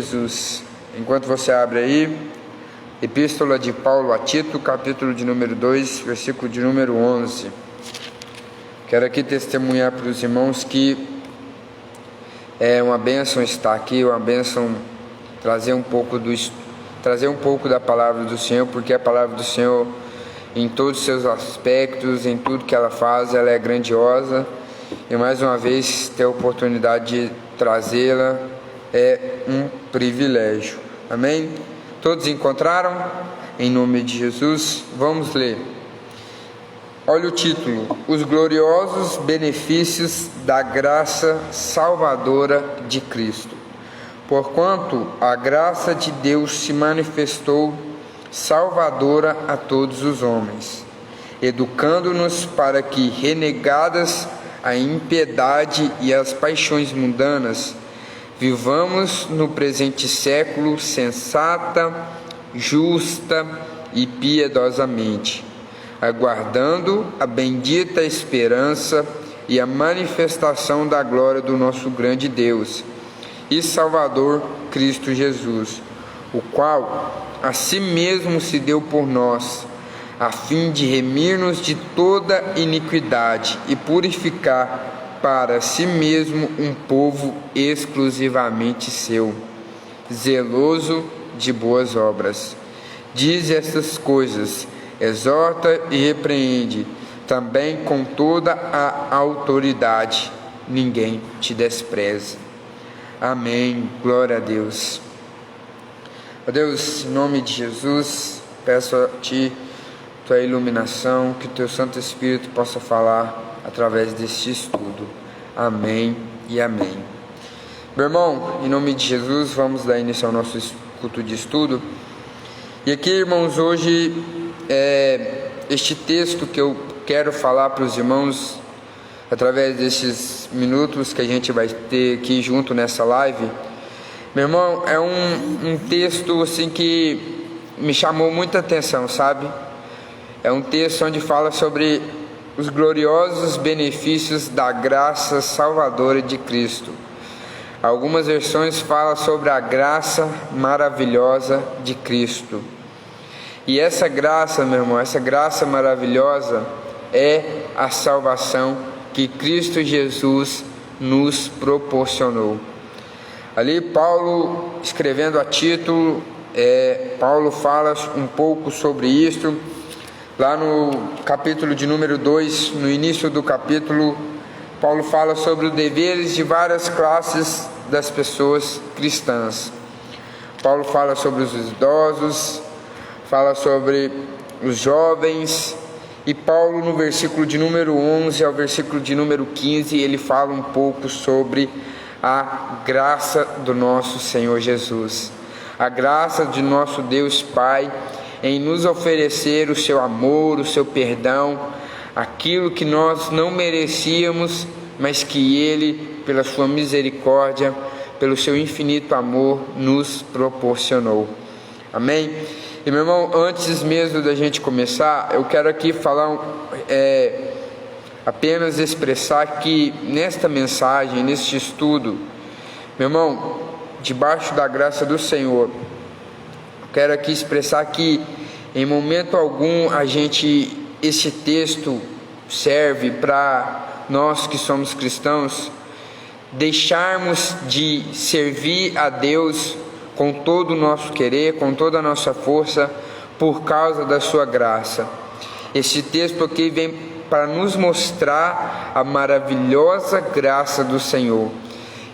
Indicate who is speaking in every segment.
Speaker 1: Jesus. Enquanto você abre aí, Epístola de Paulo a Tito, capítulo de número 2, versículo de número 11. Quero aqui testemunhar para os irmãos que é uma bênção estar aqui, uma bênção trazer um pouco da palavra do Senhor, porque a palavra do Senhor, em todos os seus aspectos, em tudo que ela faz, ela é grandiosa, e mais uma vez ter a oportunidade de trazê-la é um privilégio. Amém? Todos encontraram? Em nome de Jesus, vamos ler. Olha o título: Os gloriosos benefícios da graça salvadora de Cristo. Porquanto a graça de Deus se manifestou salvadora a todos os homens, educando-nos para que, renegadas a impiedade e as paixões mundanas, vivamos no presente século sensata, justa e piedosamente, aguardando a bendita esperança e a manifestação da glória do nosso grande Deus e Salvador Cristo Jesus, o qual a si mesmo se deu por nós, a fim de remir-nos de toda iniquidade e purificar para si mesmo um povo exclusivamente seu, zeloso de boas obras. Diz estas coisas, exorta e repreende, também com toda a autoridade. Ninguém te despreze. Amém. Glória a Deus. Ó Deus, em nome de Jesus, peço a Ti Tua iluminação, que o Teu Santo Espírito possa falar através deste estudo. Amém e amém. Meu irmão, em nome de Jesus, vamos dar início ao nosso culto de estudo. E aqui, irmãos, hoje este texto que eu quero falar para os irmãos através desses minutos que a gente vai ter aqui junto nessa live. Meu irmão, é um texto assim que me chamou muita atenção, sabe? É um texto onde fala sobre os gloriosos benefícios da graça salvadora de Cristo. Algumas versões falam sobre a graça maravilhosa de Cristo. E essa graça, meu irmão, essa graça maravilhosa é a salvação que Cristo Jesus nos proporcionou. Ali Paulo, escrevendo a Tito, Paulo fala um pouco sobre isso. Lá no capítulo de número 2, no início do capítulo, Paulo fala sobre os deveres de várias classes das pessoas cristãs. Paulo fala sobre os idosos, fala sobre os jovens, e Paulo no versículo de número 11 ao versículo de número 15, ele fala um pouco sobre a graça do nosso Senhor Jesus, a graça de nosso Deus Pai, em nos oferecer o seu amor, o seu perdão, aquilo que nós não merecíamos, mas que Ele, pela sua misericórdia, pelo seu infinito amor, nos proporcionou. Amém? E meu irmão, antes mesmo da gente começar, eu quero aqui falar, apenas expressar que nesta mensagem, neste estudo, meu irmão, debaixo da graça do Senhor, quero aqui expressar que em momento algum esse texto serve para nós que somos cristãos deixarmos de servir a Deus com todo o nosso querer, com toda a nossa força, por causa da sua graça. Esse texto aqui vem para nos mostrar a maravilhosa graça do Senhor.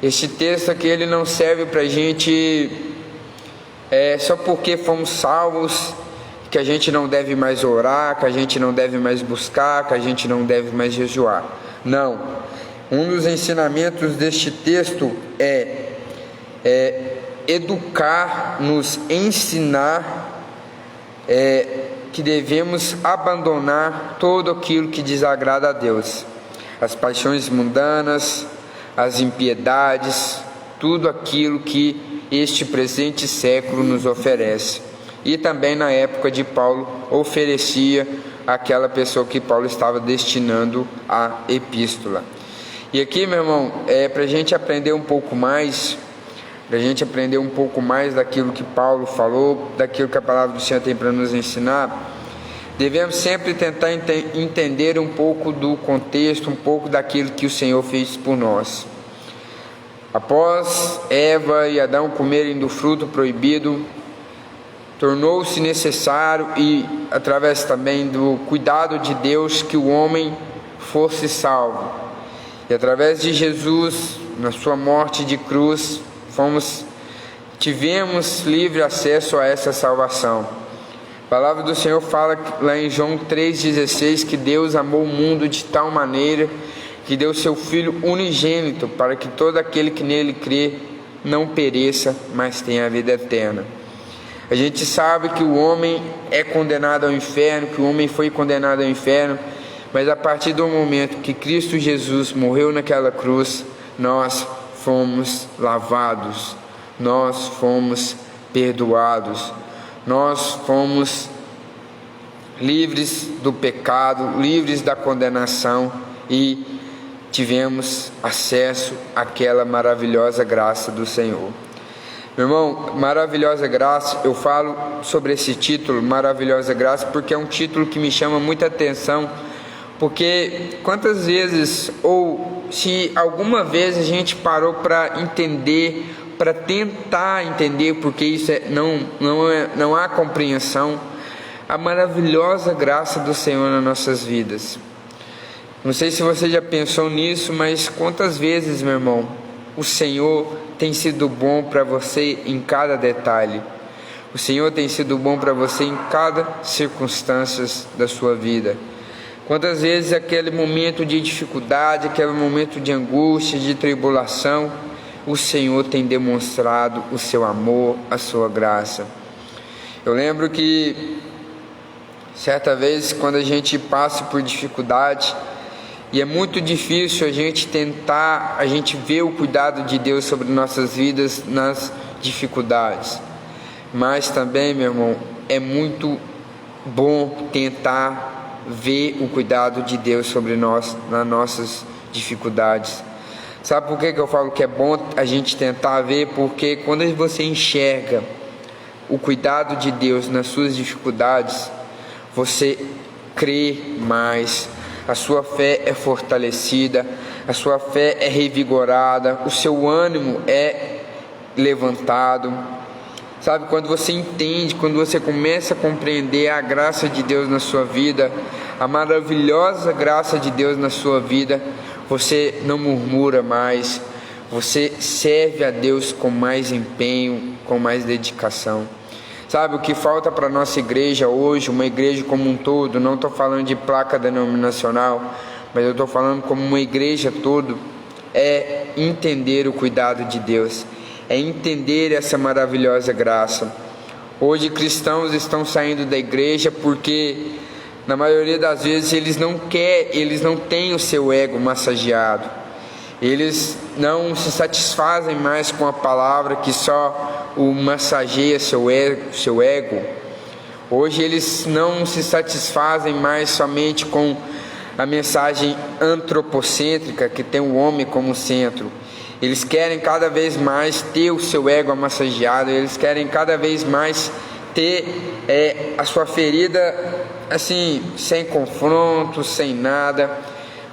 Speaker 1: Esse texto aqui, ele não serve para a gente só porque fomos salvos, que a gente não deve mais orar, que a gente não deve mais buscar, que a gente não deve mais jejuar. Não. Um dos ensinamentos deste texto é educar, nos ensinar que devemos abandonar tudo aquilo que desagrada a Deus. As paixões mundanas, as impiedades, tudo aquilo que este presente século nos oferece. E também na época de Paulo oferecia àquela pessoa que Paulo estava destinando a epístola. E aqui, meu irmão, para a gente aprender um pouco mais, para a gente aprender um pouco mais daquilo que Paulo falou, daquilo que a palavra do Senhor tem para nos ensinar, devemos sempre tentar entender um pouco do contexto, um pouco daquilo que o Senhor fez por nós. Após Eva e Adão comerem do fruto proibido, tornou-se necessário, e através também do cuidado de Deus, que o homem fosse salvo. E através de Jesus, na sua morte de cruz, tivemos livre acesso a essa salvação. A palavra do Senhor fala lá em João 3,16 que Deus amou o mundo de tal maneira que deu seu Filho unigênito, para que todo aquele que nele crê não pereça, mas tenha a vida eterna. A gente sabe que o homem é condenado ao inferno, que o homem foi condenado ao inferno, mas a partir do momento que Cristo Jesus morreu naquela cruz, nós fomos lavados, nós fomos perdoados, nós fomos livres do pecado, livres da condenação, e tivemos acesso àquela maravilhosa graça do Senhor. Meu irmão, maravilhosa graça, eu falo sobre esse título, maravilhosa graça, porque é um título que me chama muita atenção, porque quantas vezes, ou se alguma vez a gente parou para entender, para tentar entender, porque isso não há compreensão, a maravilhosa graça do Senhor nas nossas vidas. Não sei se você já pensou nisso, mas quantas vezes, meu irmão, o Senhor tem sido bom para você em cada detalhe. O Senhor tem sido bom para você em cada circunstância da sua vida. Quantas vezes aquele momento de dificuldade, aquele momento de angústia, de tribulação, o Senhor tem demonstrado o seu amor, a sua graça. Eu lembro que certa vez, quando a gente passa por dificuldade, e é muito difícil a gente ver o cuidado de Deus sobre nossas vidas nas dificuldades. Mas também, meu irmão, é muito bom tentar ver o cuidado de Deus sobre nós nas nossas dificuldades. Sabe por que eu falo que é bom a gente tentar ver? Porque quando você enxerga o cuidado de Deus nas suas dificuldades, você crê mais, a sua fé é fortalecida, a sua fé é revigorada, o seu ânimo é levantado. Sabe, quando você entende, quando você começa a compreender a graça de Deus na sua vida, a maravilhosa graça de Deus na sua vida, você não murmura mais, você serve a Deus com mais empenho, com mais dedicação. Sabe, o que falta para a nossa igreja hoje, uma igreja como um todo, não estou falando de placa denominacional, mas eu estou falando como uma igreja todo, é entender o cuidado de Deus, é entender essa maravilhosa graça. Hoje cristãos estão saindo da igreja porque, na maioria das vezes, eles não têm o seu ego massageado, eles não se satisfazem mais com a palavra que só o massageia seu ego. Hoje eles não se satisfazem mais somente com a mensagem antropocêntrica, que tem o homem como centro. Eles querem cada vez mais ter o seu ego massageado, eles querem cada vez mais ter a sua ferida assim, sem confronto, sem nada.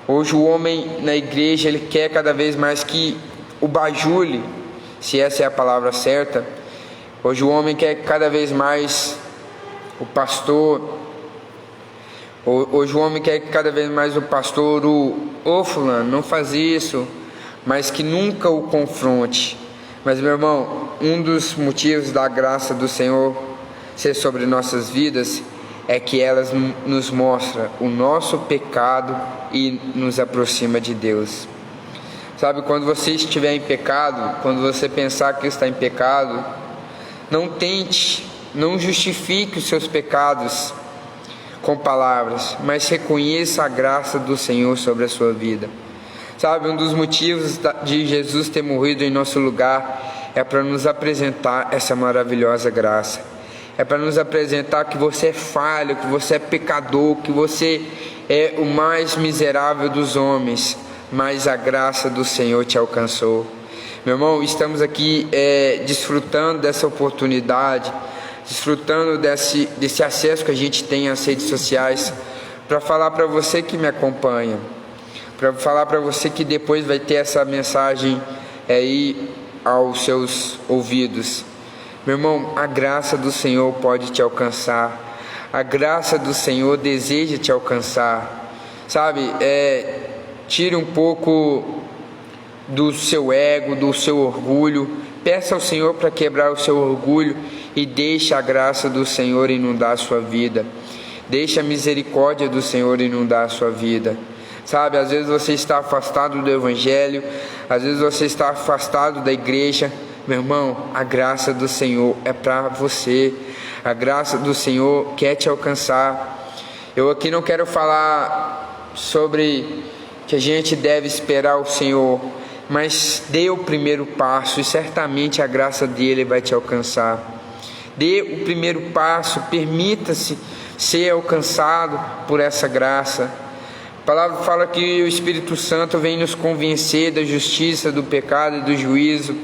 Speaker 1: Hoje o homem na igreja, ele quer cada vez mais que o bajule, se essa é a palavra certa. Hoje o homem quer cada vez mais o pastor. Hoje o homem quer cada vez mais o pastor, ô fulano, não faz isso, mas que nunca o confronte. Mas, meu irmão, um dos motivos da graça do Senhor ser sobre nossas vidas é que elas nos mostra o nosso pecado e nos aproxima de Deus. Sabe, quando você estiver em pecado, quando você pensar que está em pecado, não justifique os seus pecados com palavras, mas reconheça a graça do Senhor sobre a sua vida. Sabe, um dos motivos de Jesus ter morrido em nosso lugar é para nos apresentar essa maravilhosa graça. É para nos apresentar que você é falho, que você é pecador, que você é o mais miserável dos homens, mas a graça do Senhor te alcançou. Meu irmão, estamos aqui desfrutando dessa oportunidade, desfrutando desse acesso que a gente tem às redes sociais, para falar para você que me acompanha, para falar para você que depois vai ter essa mensagem aí aos seus ouvidos. Meu irmão, a graça do Senhor pode te alcançar, a graça do Senhor deseja te alcançar, sabe? Tire um pouco do seu ego, do seu orgulho, peça ao Senhor para quebrar o seu orgulho e deixe a graça do Senhor inundar a sua vida, deixe a misericórdia do Senhor inundar a sua vida, sabe? Às vezes você está afastado do Evangelho, às vezes você está afastado da igreja. Meu irmão, a graça do Senhor é para você, a graça do Senhor quer te alcançar. Eu aqui não quero falar sobre que a gente deve esperar o Senhor, mas dê o primeiro passo e certamente a graça dele vai te alcançar. Dê o primeiro passo, permita-se ser alcançado por essa graça. A palavra fala que o Espírito Santo vem nos convencer da justiça, do pecado e do juízo.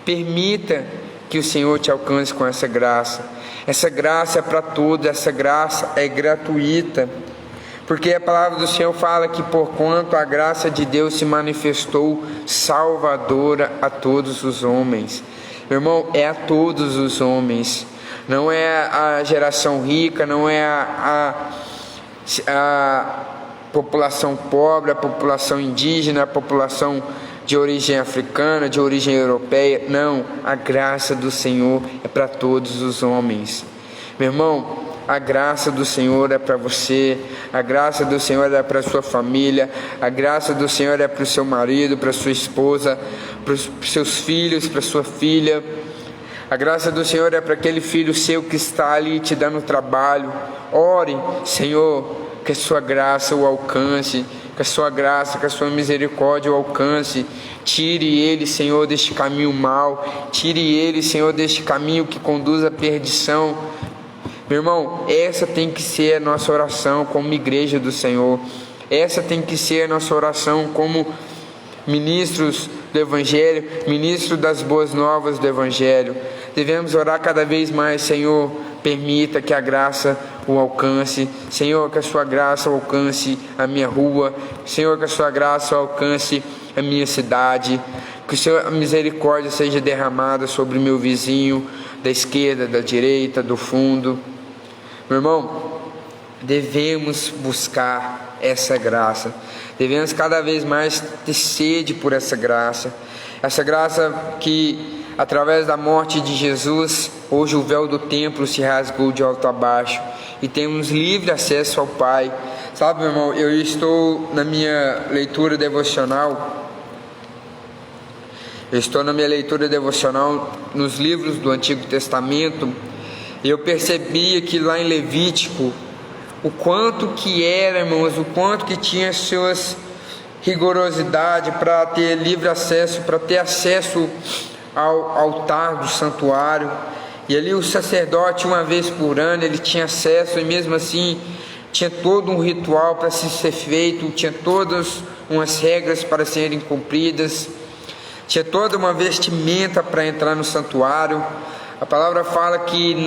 Speaker 1: Permita que o Senhor te alcance com essa graça. Essa graça é para todos, essa graça é gratuita. Porque a palavra do Senhor fala que porquanto a graça de Deus se manifestou salvadora a todos os homens. Meu irmão, é a todos os homens. Não é a geração rica, não é a população pobre, a população indígena, a população de origem africana, de origem europeia. Não, a graça do Senhor é para todos os homens. Meu irmão, a graça do Senhor é para você, a graça do Senhor é para a sua família, a graça do Senhor é para o seu marido, para a sua esposa, para os seus filhos, para a sua filha. A graça do Senhor é para aquele filho seu que está ali te dando trabalho. Ore, Senhor, que a sua graça o alcance, que a sua graça, que a sua misericórdia o alcance. Tire ele, Senhor, deste caminho mau, tire ele, Senhor, deste caminho que conduz à perdição. Meu irmão, essa tem que ser a nossa oração como igreja do Senhor. Essa tem que ser a nossa oração como ministros do Evangelho, ministros das boas novas do Evangelho. Devemos orar cada vez mais: Senhor, permita que a graça o alcance. Senhor, que a sua graça alcance a minha rua. Senhor, que a sua graça alcance a minha cidade. Que a sua misericórdia seja derramada sobre o meu vizinho, da esquerda, da direita, do fundo. Meu irmão, devemos buscar essa graça, devemos cada vez mais ter sede por essa graça que através da morte de Jesus, hoje o véu do templo se rasgou de alto a baixo e temos livre acesso ao Pai. Sabe, meu irmão, eu estou na minha leitura devocional, nos livros do Antigo Testamento. Eu percebia que lá em Levítico, o quanto que era, irmãos, o quanto que tinha suas rigorosidade para ter livre acesso, para ter acesso ao altar do santuário. E ali o sacerdote, uma vez por ano, ele tinha acesso, e mesmo assim tinha todo um ritual para ser feito, tinha todas umas regras para serem cumpridas, tinha toda uma vestimenta para entrar no santuário. A palavra fala que,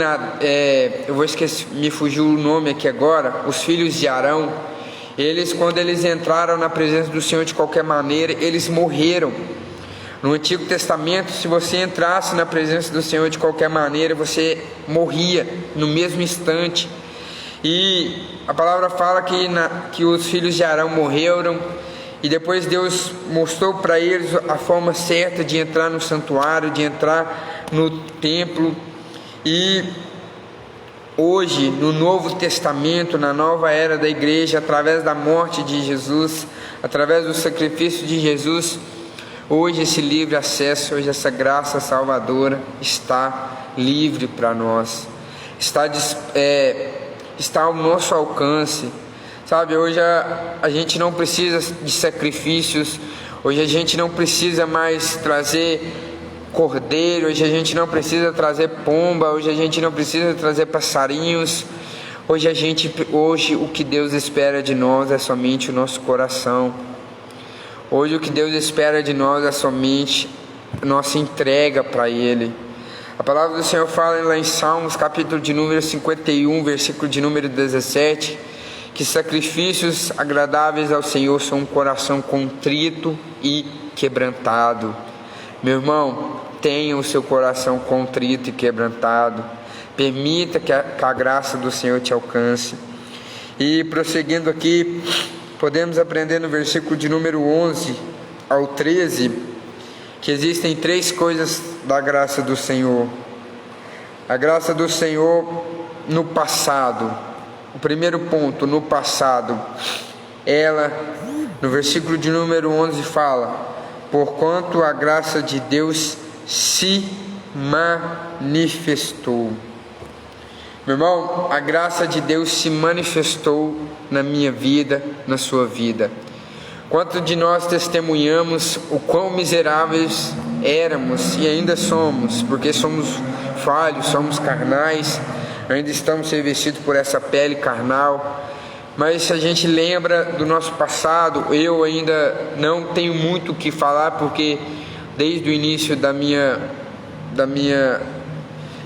Speaker 1: me fugiu o nome aqui agora, os filhos de Arão, eles, quando eles entraram na presença do Senhor de qualquer maneira, eles morreram. No Antigo Testamento, se você entrasse na presença do Senhor de qualquer maneira, você morria no mesmo instante. E a palavra fala que os filhos de Arão morreram, e depois Deus mostrou para eles a forma certa de entrar no santuário, de entrar no templo. E hoje, no Novo Testamento, na nova era da igreja, através da morte de Jesus, através do sacrifício de Jesus, hoje esse livre acesso, hoje essa graça salvadora está livre para nós, está ao nosso alcance. Sabe, hoje a gente não precisa de sacrifícios, hoje a gente não precisa mais trazer cordeiro, hoje a gente não precisa trazer pomba, hoje a gente não precisa trazer passarinhos. Hoje o que Deus espera de nós é somente o nosso coração. Hoje o que Deus espera de nós é somente nossa entrega para Ele. A palavra do Senhor fala lá em Salmos, capítulo de número 51, versículo de número 17, que sacrifícios agradáveis ao Senhor são um coração contrito e quebrantado. Meu irmão, tenha o seu coração contrito e quebrantado. Permita que a graça do Senhor te alcance. E prosseguindo aqui, podemos aprender no versículo de número 11 ao 13, que existem 3 coisas da graça do Senhor. A graça do Senhor no passado. O primeiro ponto, no passado, ela, no versículo de número 11 fala: porquanto a graça de Deus se manifestou. Meu irmão, a graça de Deus se manifestou na minha vida, na sua vida. Quanto de nós testemunhamos o quão miseráveis éramos e ainda somos, porque somos falhos, somos carnais, ainda estamos revestidos por essa pele carnal. Mas se a gente lembra do nosso passado, eu ainda não tenho muito o que falar, porque desde o início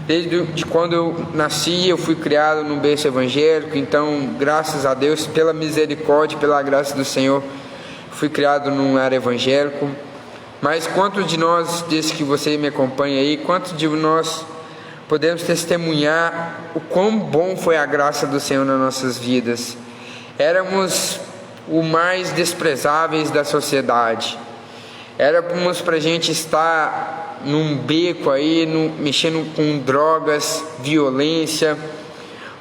Speaker 1: desde quando eu nasci, eu fui criado num berço evangélico. Então, graças a Deus, pela misericórdia, pela graça do Senhor, fui criado num lar evangélico. Mas quantos de nós, desde que você me acompanha aí, quantos de nós podemos testemunhar o quão bom foi a graça do Senhor nas nossas vidas? Éramos os mais desprezáveis da sociedade. Éramos para a gente estar num beco aí, mexendo com drogas, violência.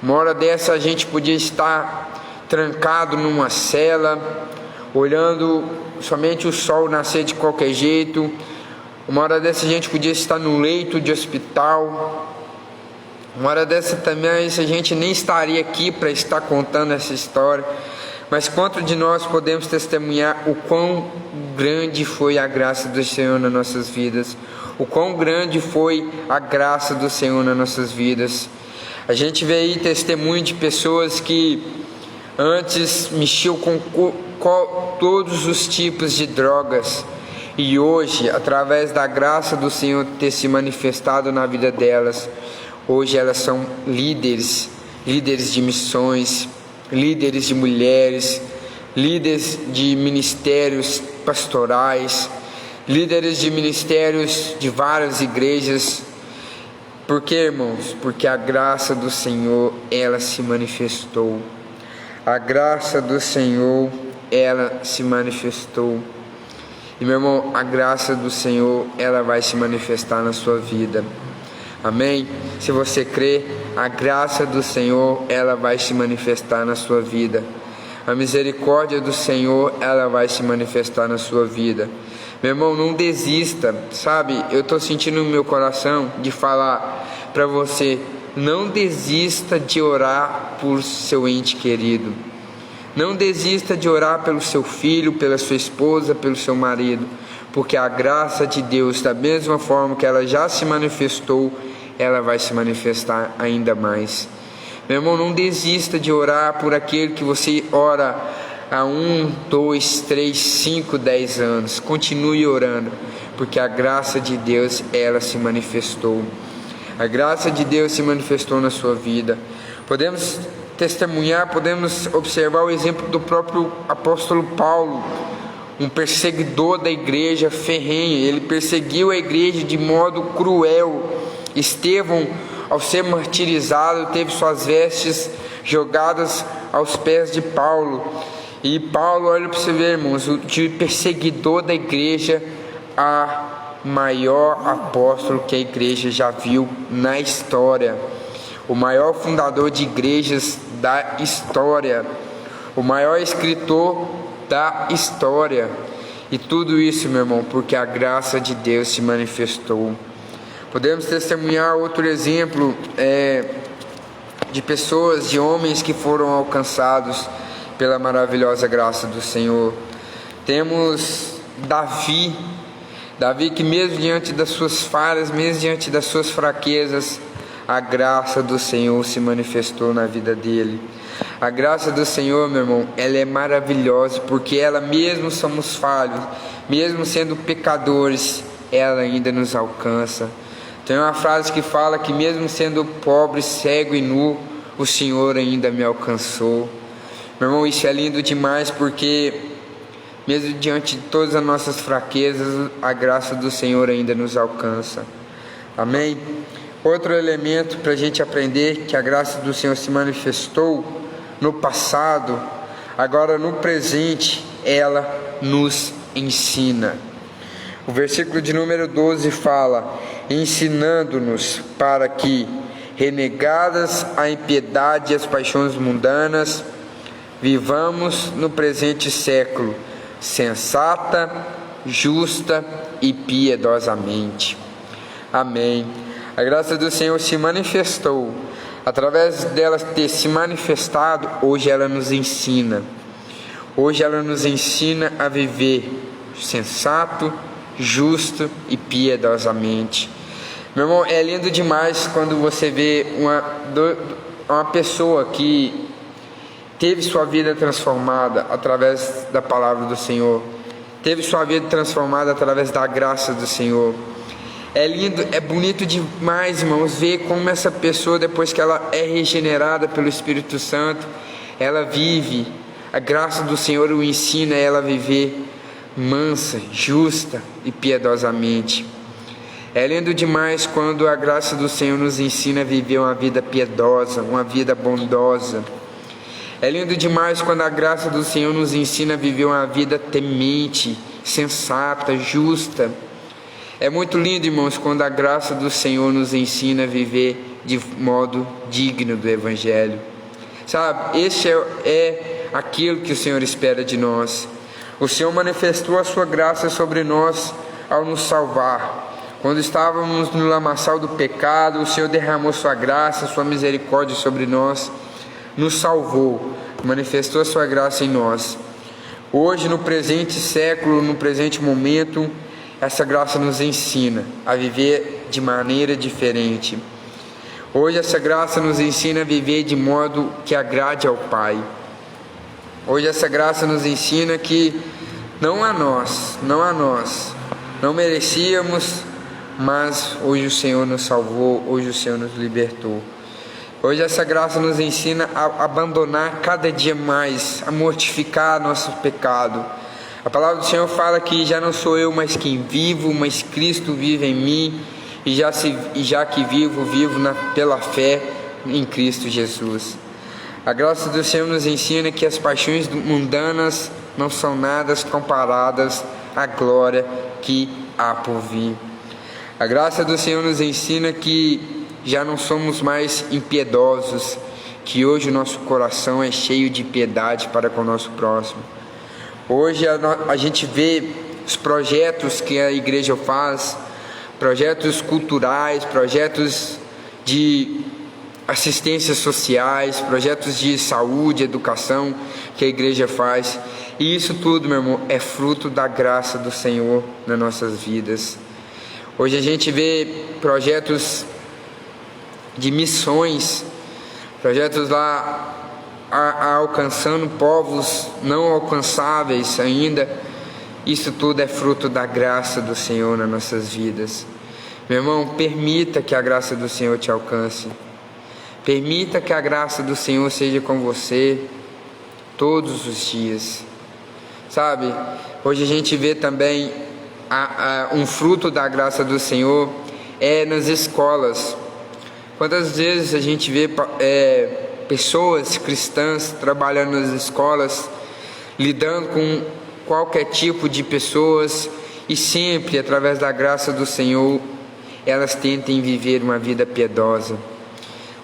Speaker 1: Uma hora dessa a gente podia estar trancado numa cela, olhando somente o sol nascer de qualquer jeito. Uma hora dessa a gente podia estar no leito de hospital. Uma hora dessa também a gente nem estaria aqui para estar contando essa história. Mas quanto de nós podemos testemunhar o quão grande foi a graça do Senhor nas nossas vidas? O quão grande foi a graça do Senhor nas nossas vidas? A gente vê aí testemunho de pessoas que antes mexiam com todos os tipos de drogas, e hoje, através da graça do Senhor ter se manifestado na vida delas, hoje elas são líderes de missões, líderes de mulheres, líderes de ministérios pastorais, líderes de ministérios de várias igrejas. Por quê, irmãos? Porque a graça do Senhor, ela se manifestou. A graça do Senhor, ela se manifestou. E meu irmão, a graça do Senhor, ela vai se manifestar na sua vida. Amém? Se você crê, a graça do Senhor, ela vai se manifestar na sua vida. A misericórdia do Senhor, ela vai se manifestar na sua vida. Meu irmão, não desista, sabe? Eu estou sentindo no meu coração de falar para você: não desista de orar por seu ente querido. Não desista de orar pelo seu filho, pela sua esposa, pelo seu marido, porque a graça de Deus, da mesma forma que ela já se manifestou, ela vai se manifestar ainda mais. Meu irmão, não desista de orar por aquele que você ora há 1, 2, 3, 5, 10 anos. Continue orando, porque a graça de Deus, ela se manifestou. A graça de Deus se manifestou na sua vida. Podemos testemunhar, podemos observar o exemplo do próprio apóstolo Paulo, um perseguidor da igreja ferrenho. Ele perseguiu a igreja de modo cruel. Estevão, ao ser martirizado, teve suas vestes jogadas aos pés de Paulo. E Paulo, olha para você ver, irmãos, de perseguidor da igreja a maior apóstolo que a igreja já viu na história, o maior fundador de igrejas da história, o maior escritor da história. E tudo isso, meu irmão, porque a graça de Deus se manifestou. Podemos testemunhar outro exemplo de pessoas, de homens que foram alcançados pela maravilhosa graça do Senhor. Temos Davi que mesmo diante das suas falhas, mesmo diante das suas fraquezas, a graça do Senhor se manifestou na vida dele. A graça do Senhor, meu irmão, ela é maravilhosa, porque ela, mesmo somos falhos, mesmo sendo pecadores, ela ainda nos alcança. Tem uma frase que fala que mesmo sendo pobre, cego e nu, o Senhor ainda me alcançou. Meu irmão, isso é lindo demais, porque mesmo diante de todas as nossas fraquezas, a graça do Senhor ainda nos alcança. Amém? Outro elemento para a gente aprender que a graça do Senhor se manifestou no passado, agora no presente, ela nos ensina. O versículo de número 12 fala: ensinando-nos para que, renegadas a impiedade e as paixões mundanas, vivamos no presente século, sensata, justa e piedosamente. Amém. A graça do Senhor se manifestou. Através dela ter se manifestado, hoje ela nos ensina. Hoje ela nos ensina a viver sensato, justo e piedosamente. Meu irmão, é lindo demais quando você vê uma pessoa que teve sua vida transformada através da palavra do Senhor, teve sua vida transformada através da graça do Senhor. É lindo, é bonito demais, irmãos, ver como essa pessoa, depois que ela é regenerada pelo Espírito Santo, ela vive, a graça do Senhor o ensina a ela viver mansa, justa e piedosamente. É lindo demais quando a graça do Senhor nos ensina a viver uma vida piedosa, uma vida bondosa. É lindo demais quando a graça do Senhor nos ensina a viver uma vida temente, sensata, justa. É muito lindo, irmãos, quando a graça do Senhor nos ensina a viver de modo digno do Evangelho. Sabe, esse é aquilo que o Senhor espera de nós. O Senhor manifestou a sua graça sobre nós ao nos salvar. Quando estávamos no lamaçal do pecado, o Senhor derramou sua graça, sua misericórdia sobre nós, nos salvou, manifestou a sua graça em nós. Hoje, no presente século, no presente momento, essa graça nos ensina a viver de maneira diferente. Hoje essa graça nos ensina a viver de modo que agrade ao Pai. Hoje essa graça nos ensina que não a nós, não merecíamos, mas hoje o Senhor nos salvou, hoje o Senhor nos libertou. Hoje essa graça nos ensina a abandonar cada dia mais, a mortificar nosso pecado. A palavra do Senhor fala que já não sou eu mais quem vivo, mas Cristo vive em mim, e já que vivo pela fé em Cristo Jesus. A graça do Senhor nos ensina que as paixões mundanas não são nada comparadas à glória que há por vir. A graça do Senhor nos ensina que já não somos mais impiedosos, que hoje o nosso coração é cheio de piedade para com o nosso próximo. Hoje a gente vê os projetos que a igreja faz, projetos culturais, projetos de assistências sociais, projetos de saúde, educação que a igreja faz. E isso tudo, meu irmão, é fruto da graça do Senhor nas nossas vidas. Hoje a gente vê projetos de missões, projetos lá alcançando povos não alcançáveis ainda. Isso tudo é fruto da graça do Senhor nas nossas vidas. Meu irmão, permita que a graça do Senhor te alcance. Permita que a graça do Senhor seja com você todos os dias. Sabe, hoje a gente vê também um fruto da graça do Senhor nas escolas. Quantas vezes a gente vê pessoas cristãs trabalhando nas escolas, lidando com qualquer tipo de pessoas, e sempre, através da graça do Senhor, elas tentem viver uma vida piedosa.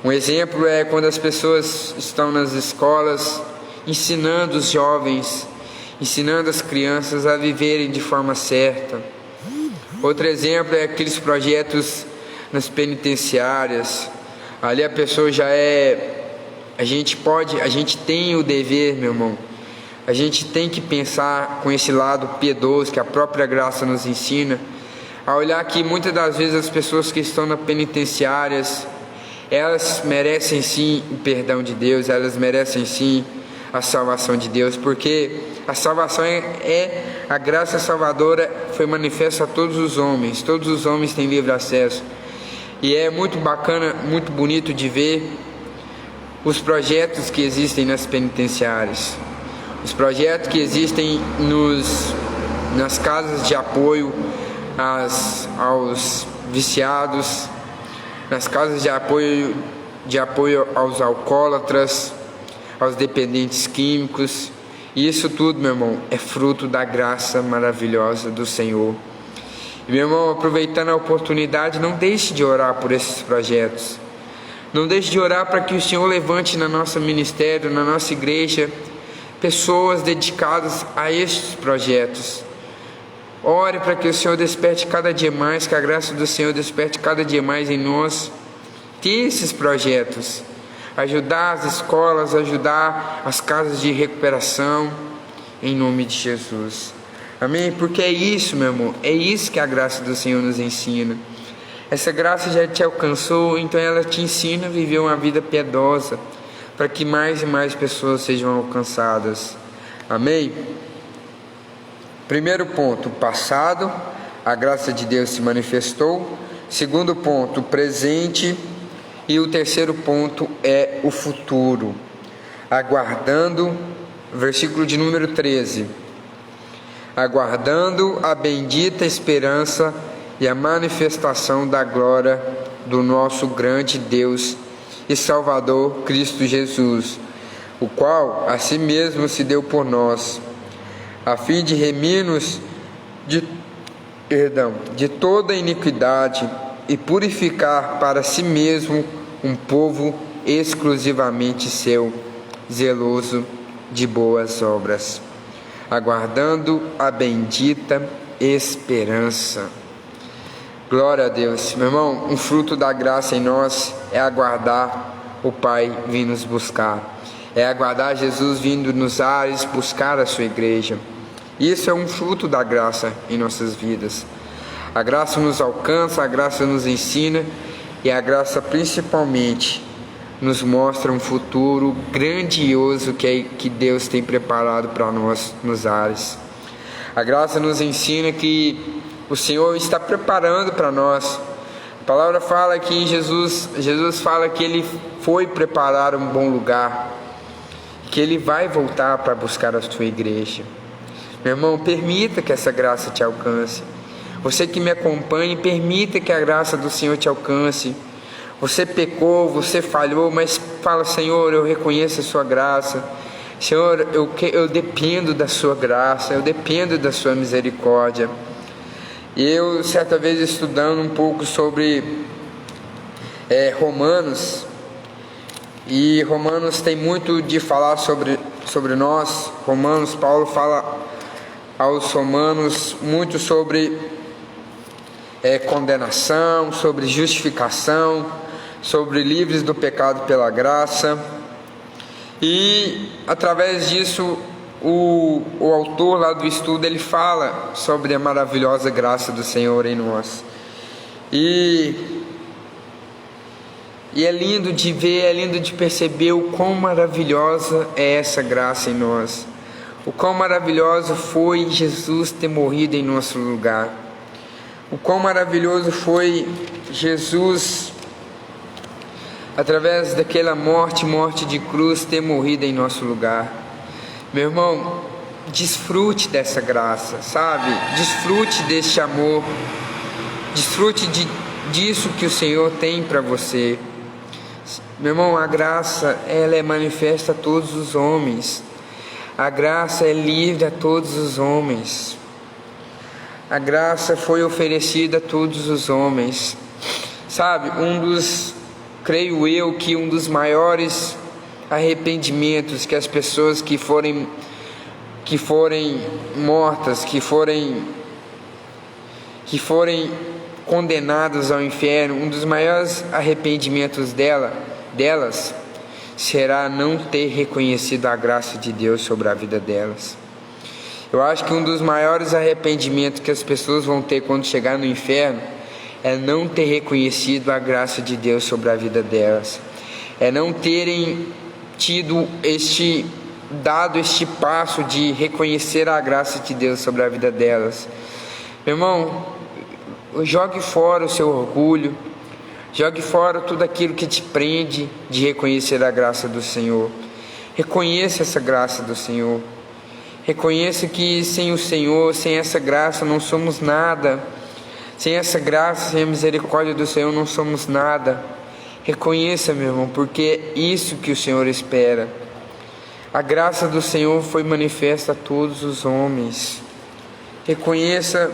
Speaker 1: Um exemplo é quando as pessoas estão nas escolas, ensinando os jovens, ensinando as crianças a viverem de forma certa. Outro exemplo é aqueles projetos nas penitenciárias. Ali a pessoa a gente tem o dever, meu irmão, a gente tem que pensar com esse lado piedoso que a própria graça nos ensina, a olhar que muitas das vezes as pessoas que estão nas penitenciárias, elas merecem sim o perdão de Deus, elas merecem sim a salvação de Deus, porque a salvação a graça salvadora foi manifesta a todos os homens têm livre acesso. E é muito bacana, muito bonito de ver os projetos que existem nas penitenciárias, os projetos que existem nas casas de apoio aos viciados, nas casas de apoio aos alcoólatras, aos dependentes químicos. E isso tudo, meu irmão, é fruto da graça maravilhosa do Senhor. E, meu irmão, aproveitando a oportunidade, não deixe de orar por esses projetos. Não deixe de orar para que o Senhor levante no nosso ministério, na nossa igreja, pessoas dedicadas a estes projetos. Ore para que o Senhor desperte cada dia mais, que a graça do Senhor desperte cada dia mais em nós. Ter esses projetos, ajudar as escolas, ajudar as casas de recuperação, em nome de Jesus. Amém? Porque é isso, meu irmão, é isso que a graça do Senhor nos ensina. Essa graça já te alcançou, então ela te ensina a viver uma vida piedosa, para que mais e mais pessoas sejam alcançadas. Amém? Primeiro ponto, passado, a graça de Deus se manifestou. Segundo ponto, presente. E o terceiro ponto é o futuro, aguardando, versículo de número 13, aguardando a bendita esperança e a manifestação da glória do nosso grande Deus e Salvador Cristo Jesus, o qual a si mesmo se deu por nós, a fim de remir-nos de toda iniquidade e purificar para si mesmo um povo exclusivamente seu, zeloso de boas obras, aguardando a bendita esperança. Glória a Deus. Meu irmão, um fruto da graça em nós é aguardar o Pai vir nos buscar, é aguardar Jesus vindo nos ares buscar a sua igreja. Isso é um fruto da graça em nossas vidas. A graça nos alcança, a graça nos ensina, e a graça principalmente nos mostra um futuro grandioso que Deus tem preparado para nós nos ares. A graça nos ensina que o Senhor está preparando para nós. A palavra fala que Jesus fala que Ele foi preparar um bom lugar, que Ele vai voltar para buscar a sua igreja. Meu irmão, permita que essa graça te alcance. Você que me acompanha, permita que a graça do Senhor te alcance. Você pecou, você falhou, mas fala: Senhor, eu reconheço a sua graça. Senhor, eu dependo da sua graça, eu dependo da sua misericórdia. E eu, certa vez, estudando um pouco sobre Romanos, e Romanos tem muito de falar sobre nós. Paulo fala aos romanos muito sobre condenação, sobre justificação, sobre livres do pecado pela graça. E através disso o autor lá do estudo, ele fala sobre a maravilhosa graça do Senhor em nós. E é lindo de ver, é lindo de perceber o quão maravilhosa é essa graça em nós. O quão maravilhoso foi Jesus ter morrido em nosso lugar. O quão maravilhoso foi Jesus, através daquela morte de cruz, ter morrido em nosso lugar. Meu irmão, desfrute dessa graça, sabe? Desfrute deste amor. Desfrute disso que o Senhor tem para você. Meu irmão, a graça, ela é manifesta a todos os homens. A graça é livre a todos os homens. A graça foi oferecida a todos os homens. Sabe, creio eu que um dos maiores arrependimentos que as pessoas que forem mortas, que forem condenadas ao inferno, um dos maiores arrependimentos delas será não ter reconhecido a graça de Deus sobre a vida delas. Eu acho que um dos maiores arrependimentos que as pessoas vão ter quando chegar no inferno é não ter reconhecido a graça de Deus sobre a vida delas, é não terem tido dado este passo de reconhecer a graça de Deus sobre a vida delas. Meu irmão, jogue fora o seu orgulho, jogue fora tudo aquilo que te prende de reconhecer a graça do Senhor. Reconheça essa graça do Senhor. Reconheça que sem o Senhor, sem essa graça, não somos nada. Sem essa graça, sem a misericórdia do Senhor, não somos nada. Reconheça, meu irmão, porque é isso que o Senhor espera. A graça do Senhor foi manifesta a todos os homens. Reconheça,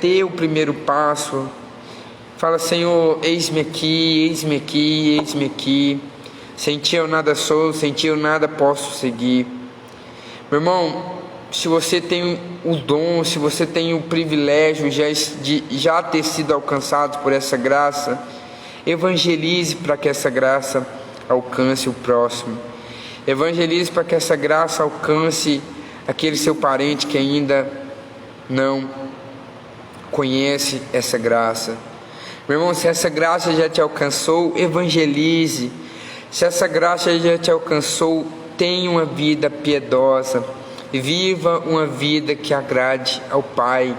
Speaker 1: dê o primeiro passo. Fala: Senhor, eis-me aqui, eis-me aqui, eis-me aqui. Sem ti eu nada sou, sem ti eu nada posso seguir. Meu irmão, se você tem o dom, se você tem o privilégio de já ter sido alcançado por essa graça, evangelize para que essa graça alcance o próximo. Evangelize para que essa graça alcance aquele seu parente que ainda não conhece essa graça. Meu irmão, se essa graça já te alcançou, evangelize. Se essa graça já te alcançou, tenha uma vida piedosa. Viva uma vida que agrade ao Pai.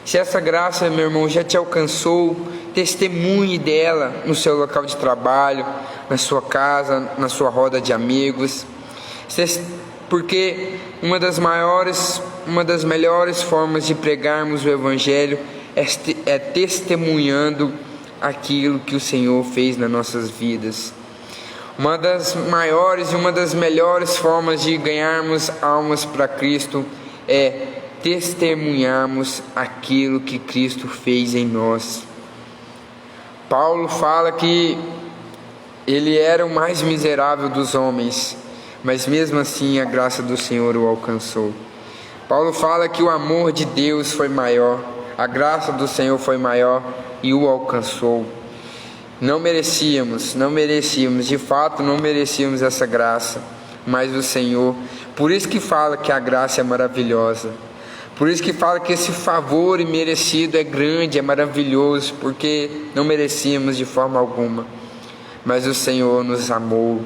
Speaker 1: Se essa graça, meu irmão, já te alcançou, testemunhe dela no seu local de trabalho, na sua casa, na sua roda de amigos. Porque uma das melhores formas de pregarmos o Evangelho é testemunhando aquilo que o Senhor fez nas nossas vidas. Uma das maiores e uma das melhores formas de ganharmos almas para Cristo é testemunharmos aquilo que Cristo fez em nós. Paulo fala que ele era o mais miserável dos homens, mas mesmo assim a graça do Senhor o alcançou. Paulo fala que o amor de Deus foi maior, a graça do Senhor foi maior e o alcançou. Não merecíamos, de fato não merecíamos essa graça, mas o Senhor, por isso que fala que a graça é maravilhosa, por isso que fala que esse favor imerecido é grande, é maravilhoso, porque não merecíamos de forma alguma, mas o Senhor nos amou.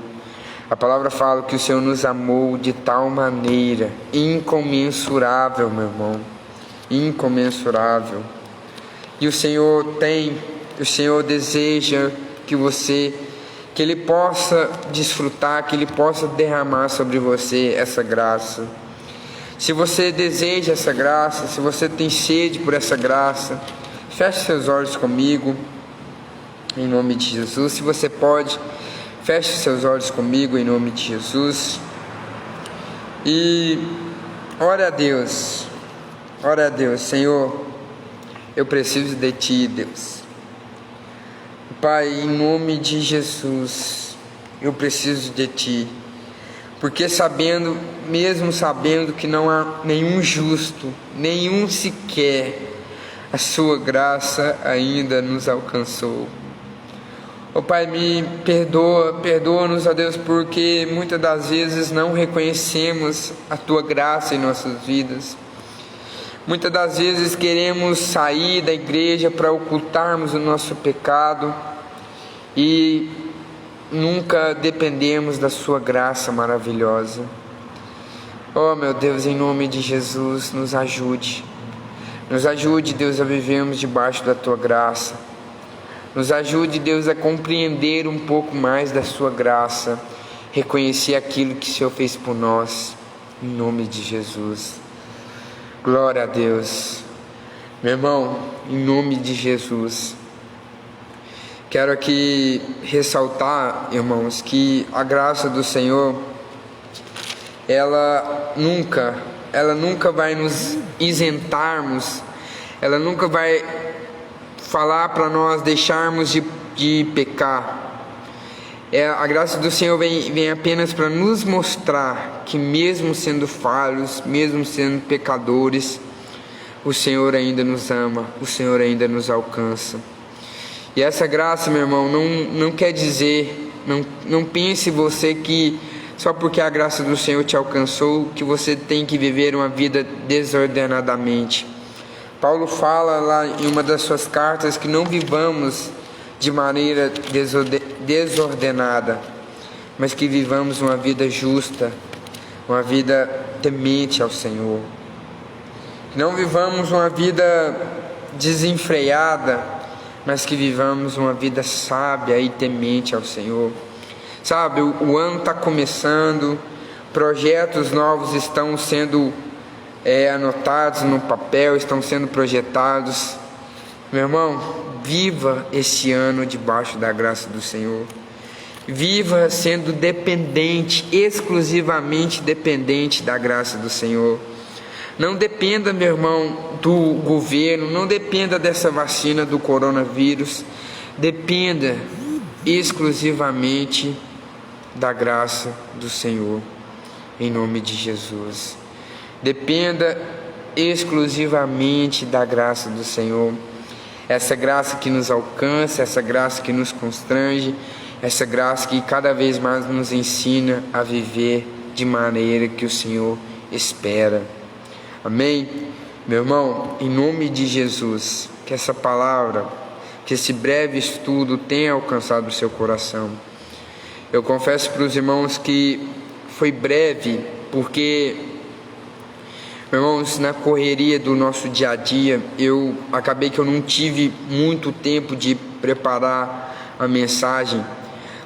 Speaker 1: A palavra fala que o Senhor nos amou de tal maneira, incomensurável, meu irmão, incomensurável. E o Senhor deseja que Ele possa desfrutar, que Ele possa derramar sobre você essa graça. Se você deseja essa graça, se você tem sede por essa graça, feche seus olhos comigo, em nome de Jesus. Se você pode, feche seus olhos comigo, em nome de Jesus. E ore a Deus, Senhor, eu preciso de Ti, Deus. Pai, em nome de Jesus, eu preciso de Ti, porque mesmo sabendo que não há nenhum justo, nenhum sequer, a Sua graça ainda nos alcançou. Ó Pai, me perdoa-nos, ó Deus, porque muitas das vezes não reconhecemos a Tua graça em nossas vidas. Muitas das vezes queremos sair da igreja para ocultarmos o nosso pecado e nunca dependemos da Sua graça maravilhosa. Oh meu Deus, em nome de Jesus, nos ajude, Deus, a vivermos debaixo da Tua graça. Nos ajude, Deus, a compreender um pouco mais da Sua graça, reconhecer aquilo que o Senhor fez por nós, em nome de Jesus. Glória a Deus. Meu irmão, em nome de Jesus, quero aqui ressaltar, irmãos, que a graça do Senhor, ela nunca vai nos isentarmos, ela nunca vai falar para nós deixarmos de pecar. A graça do Senhor vem apenas para nos mostrar que mesmo sendo falhos, mesmo sendo pecadores, o Senhor ainda nos ama, o Senhor ainda nos alcança. E essa graça, meu irmão, não quer dizer, não pense você que só porque a graça do Senhor te alcançou, que você tem que viver uma vida desordenadamente. Paulo fala lá em uma das suas cartas que não vivamos de maneira desordenada, mas que vivamos uma vida justa, uma vida temente ao Senhor. Que não vivamos uma vida desenfreada, mas que vivamos uma vida sábia e temente ao Senhor. Sabe, o ano está começando, projetos novos estão sendo anotados no papel, estão sendo projetados. Meu irmão, viva esse ano debaixo da graça do Senhor. Viva sendo dependente, exclusivamente dependente da graça do Senhor. Não dependa, meu irmão, do governo, não dependa dessa vacina do coronavírus. Dependa exclusivamente da graça do Senhor, em nome de Jesus. Dependa exclusivamente da graça do Senhor. Essa graça que nos alcança, essa graça que nos constrange, essa graça que cada vez mais nos ensina a viver de maneira que o Senhor espera. Amém? Meu irmão, em nome de Jesus, que essa palavra, que esse breve estudo tenha alcançado o seu coração. Eu confesso para os irmãos que foi breve, porque, meus irmãos, na correria do nosso dia a dia, eu acabei que eu não tive muito tempo de preparar a mensagem,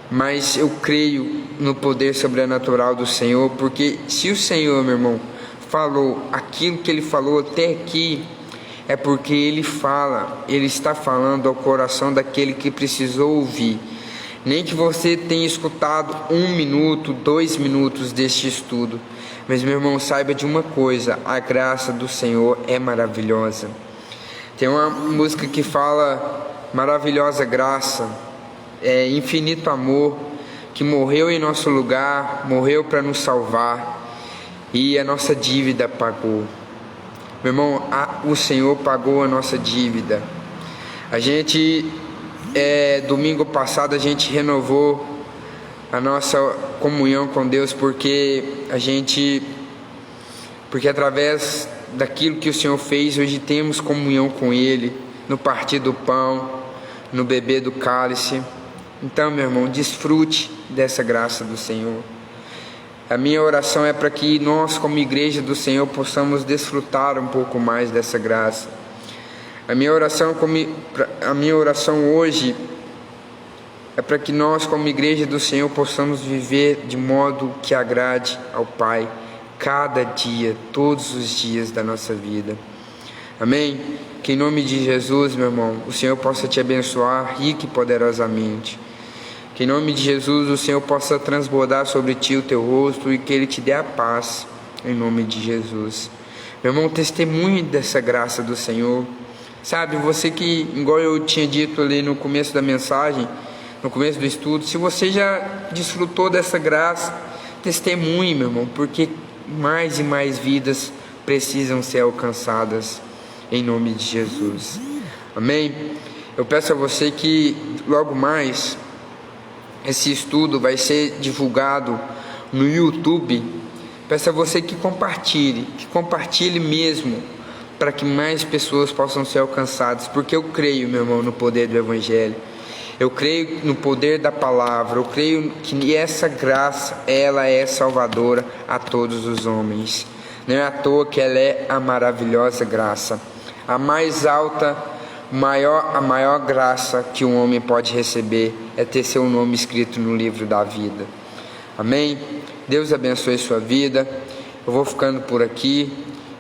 Speaker 1: mas eu creio no poder sobrenatural do Senhor, porque se o Senhor, meu irmão, falou aquilo que Ele falou até aqui, é porque Ele está falando ao coração daquele que precisou ouvir. Nem que você tenha escutado 1 minuto, 2 minutos deste estudo, mas, meu irmão, saiba de uma coisa: a graça do Senhor é maravilhosa. Tem uma música que fala: maravilhosa graça, infinito amor, que morreu em nosso lugar, morreu para nos salvar, e a nossa dívida pagou. Meu irmão, o Senhor pagou a nossa dívida. A gente, domingo passado, a gente renovou a nossa comunhão com Deus, porque através daquilo que o Senhor fez, hoje temos comunhão com Ele, no partir do pão, no beber do cálice. Então, meu irmão, desfrute dessa graça do Senhor. A minha oração é para que nós, como igreja do Senhor, possamos desfrutar um pouco mais dessa graça. A minha oração hoje é para que nós, como igreja do Senhor, possamos viver de modo que agrade ao Pai, cada dia, todos os dias da nossa vida. Amém? Que em nome de Jesus, meu irmão, o Senhor possa te abençoar rico e poderosamente. Que em nome de Jesus o Senhor possa transbordar sobre ti o teu rosto e que Ele te dê a paz, em nome de Jesus. Meu irmão, testemunhe dessa graça do Senhor. Sabe, você que, igual eu tinha dito ali no começo da mensagem, no começo do estudo, se você já desfrutou dessa graça, testemunhe, meu irmão, porque mais e mais vidas precisam ser alcançadas, em nome de Jesus. Amém? Eu peço a você que logo mais esse estudo vai ser divulgado no YouTube. Peço a você que compartilhe mesmo, para que mais pessoas possam ser alcançadas, porque eu creio, meu irmão, no poder do Evangelho. Eu creio no poder da palavra. Eu creio que essa graça, ela é salvadora a todos os homens. Não é à toa que ela é a maravilhosa graça, a mais alta, a maior graça que um homem pode receber é ter seu nome escrito no livro da vida. Amém? Deus abençoe sua vida. Eu vou ficando por aqui.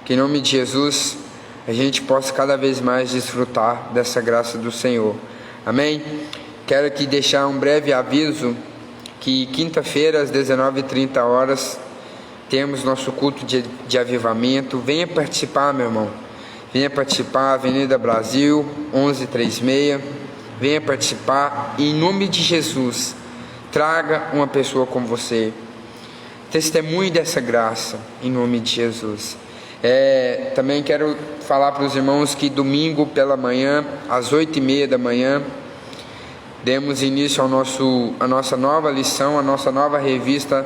Speaker 1: Que em nome de Jesus a gente possa cada vez mais desfrutar dessa graça do Senhor. Amém? Quero aqui deixar um breve aviso que quinta-feira às 19h30 temos nosso culto de avivamento. Venha participar, meu irmão. Venha participar, Avenida Brasil 1136. Venha participar e, em nome de Jesus, traga uma pessoa com você. Testemunhe dessa graça, em nome de Jesus. Também quero falar para os irmãos que domingo pela manhã, às 8h30 da manhã, demos início à nossa nova lição, a nossa nova revista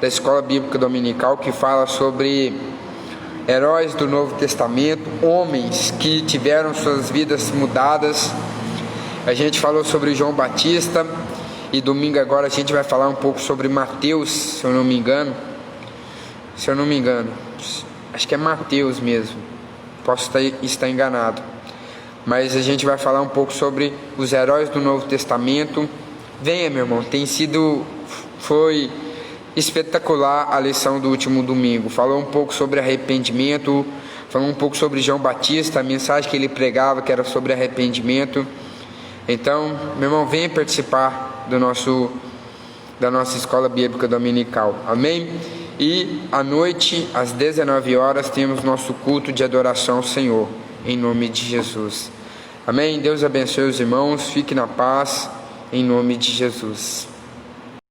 Speaker 1: da Escola Bíblica Dominical, que fala sobre heróis do Novo Testamento, homens que tiveram suas vidas mudadas. A gente falou sobre João Batista e domingo agora a gente vai falar um pouco sobre Mateus, se eu não me engano. se eu não me engano. Acho que é Mateus mesmo. Posso estar enganado. Mas a gente vai falar um pouco sobre os heróis do Novo Testamento. Venha, meu irmão, foi espetacular a lição do último domingo. Falou um pouco sobre arrependimento, falou um pouco sobre João Batista, a mensagem que ele pregava, que era sobre arrependimento. Então, meu irmão, venha participar da nossa escola bíblica dominical. Amém? E à noite, às 19 horas, temos nosso culto de adoração ao Senhor, em nome de Jesus. Amém? Deus abençoe os irmãos, fique na paz, em nome de Jesus.